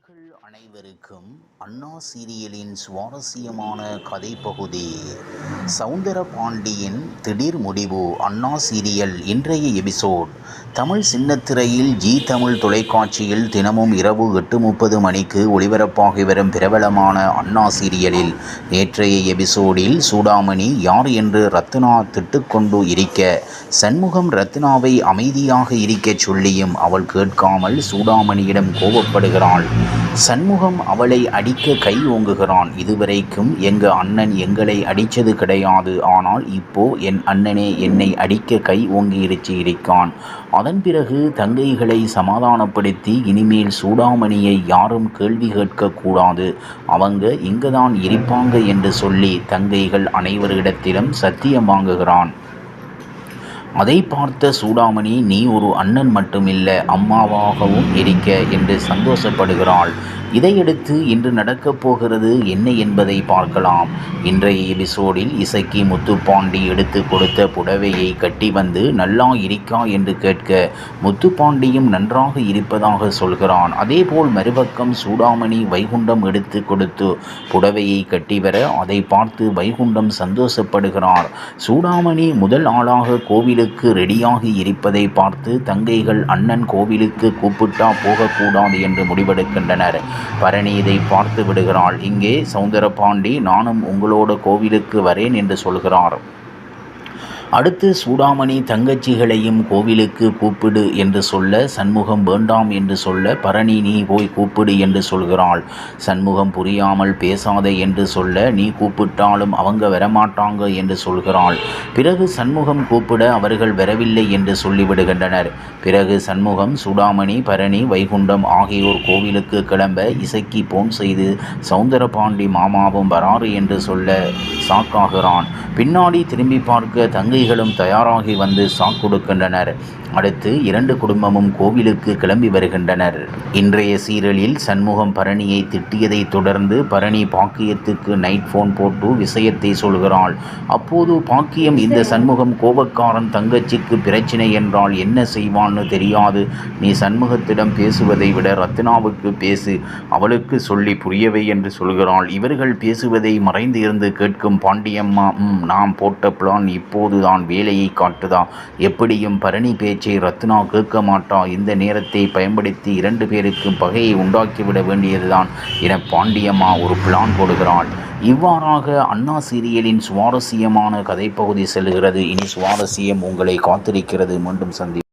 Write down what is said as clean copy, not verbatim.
நேயர்கள் அனைவருக்கும் அண்ணா சீரியலின் சுவாரஸ்யமான கதை பகுதி சௌந்தரபாண்டியின் திடீர் முடிவு. அண்ணா சீரியல் இன்றைய எபிசோட். தமிழ் சின்னத்திரையில் ஜி தமிழ் தொலைக்காட்சியில் தினமும் இரவு 8:30 மணிக்கு ஒளிபரப்பாகி வரும் பிரபலமான அண்ணா சீரியலில் நேற்றைய எபிசோடில் சூடாமணி யார் என்று ரத்னா திட்டுக்கொண்டு இருக்க, சண்முகம் ரத்னாவை அமைதியாக இருக்கச் சொல்லியும் அவள் கேட்காமல் சூடாமணியிடம் கோபப்படுகிறாள். சண்முகம் அவளை அடிக்க கை ஓங்குகிறான். இதுவரைக்கும் எங்க அண்ணன் எங்களை அடித்தது கிடையாது, ஆனால் இப்போ என் அண்ணனே என்னை அடிக்க கை ஓங்கிருச்சு இருக்கான். அதன் பிறகு தங்கைகளை சமாதானப்படுத்தி இனிமேல் சூடாமணியை யாரும் கேள்வி கேட்கக்கூடாது, அவங்க இங்கதான் இருப்பாங்க என்று சொல்லி தங்கைகள் அனைவரிடத்திலும் சத்தியம் வாங்குகிறான். அதை பார்த்த சூடாமணி, நீ ஒரு அண்ணன் மட்டுமில்லை, அம்மாவாகவும் இருக்க என்று சந்தோஷப்படுகிறாள். இதையடுத்து இன்று நடக்கப் போகிறது என்ன என்பதை பார்க்கலாம். இன்றைய எபிசோடில் இசைக்கு முத்துப்பாண்டி எடுத்து கொடுத்த புடவையை கட்டி வந்து நல்லா இருக்கா என்று கேட்க, முத்துப்பாண்டியும் நன்றாக இருப்பதாக சொல்கிறான். அதேபோல் மறுபக்கம் சூடாமணி வைகுண்டம் எடுத்து கொடுத்து புடவையை கட்டி வர அதை பார்த்து வைகுண்டம் சந்தோஷப்படுகிறார். சூடாமணி முதல் ஆளாக கோவிலுக்கு ரெடியாகி இருப்பதை பார்த்து தங்கைகள் அண்ணன் கோவிலுக்கு கூப்பிட்டா போகக்கூடாது என்று முடிவெடுக்கின்றனர். பரணி இதை பார்த்து விடுகிறாள். இங்கே சௌந்தரபாண்டி, நானும் உங்களோட கோவிலுக்கு வரேன் என்று சொல்கிறார். அடுத்து சூடாமணி தங்கச்சிகளையும் கோவிலுக்கு கூப்பிடு என்று சொல்ல, சண்முகம் வேண்டாம் என்று சொல்ல, பரணி நீ போய் கூப்பிடு என்று சொல்கிறாள். சண்முகம் புரியாமல் பேசாதே என்று சொல்ல, நீ கூப்பிட்டாலும் அவங்க வரமாட்டாங்க என்று சொல்கிறாள். பிறகு சண்முகம் கூப்பிட அவர்கள் வரவில்லை என்று சொல்லிவிடுகின்றனர். பிறகு சண்முகம், சூடாமணி, பரணி, வைகுண்டம் ஆகியோர் கோவிலுக்கு கிளம்ப இசைக்கு போன் செய்து சௌந்தரபாண்டி மாமாவும் வராறு என்று சொல்ல சாக்காகிறான். பின்னாடி திரும்பி பார்க்க தங்கைகளும் தயாராகி வந்து சாக்கு கொடுக்கின்றனர். அடுத்து இரண்டு குடும்பமும் கோவிலுக்கு கிளம்பி வருகின்றனர். இன்றைய சீரியலில் சண்முகம் பரணியை திட்டியதை தொடர்ந்து பரணி பாக்கியத்துக்கு நைட் போன் போட்டு விஷயத்தை சொல்கிறாள். அப்போது பாக்கியம், இந்த சண்முகம் கோபக்காரன், தங்கச்சிக்கு பிரச்சனை என்றால் என்ன செய்வான்னு தெரியாது, நீ சண்முகத்திடம் பேசுவதை விட ரத்னாவுக்கு பேசு, அவளுக்கு சொல்லி புரியவை என்று சொல்கிறாள். இவர்கள் பேசுவதை மறைந்து இருந்து கேட்கும் பாண்டியம்மா, நாம் போட்ட பிளான் இப்போதுதான் வேலையை காட்டுதா, எப்படியும் பரணி பேச்சை ரத்னா கேட்க மாட்டா, இந்த நேரத்தை பயன்படுத்தி இரண்டு பேருக்கும் பகையை உண்டாக்கிவிட வேண்டியதுதான் என பாண்டியம்மா ஒரு பிளான் போடுகிறாள். இவ்வாறாக அண்ணா சீரியலின் சுவாரஸ்யமான கதைப்பகுதி செல்கிறது. இனி சுவாரஸ்யம் உங்களை காத்திருக்கிறது. மீண்டும் சந்தி.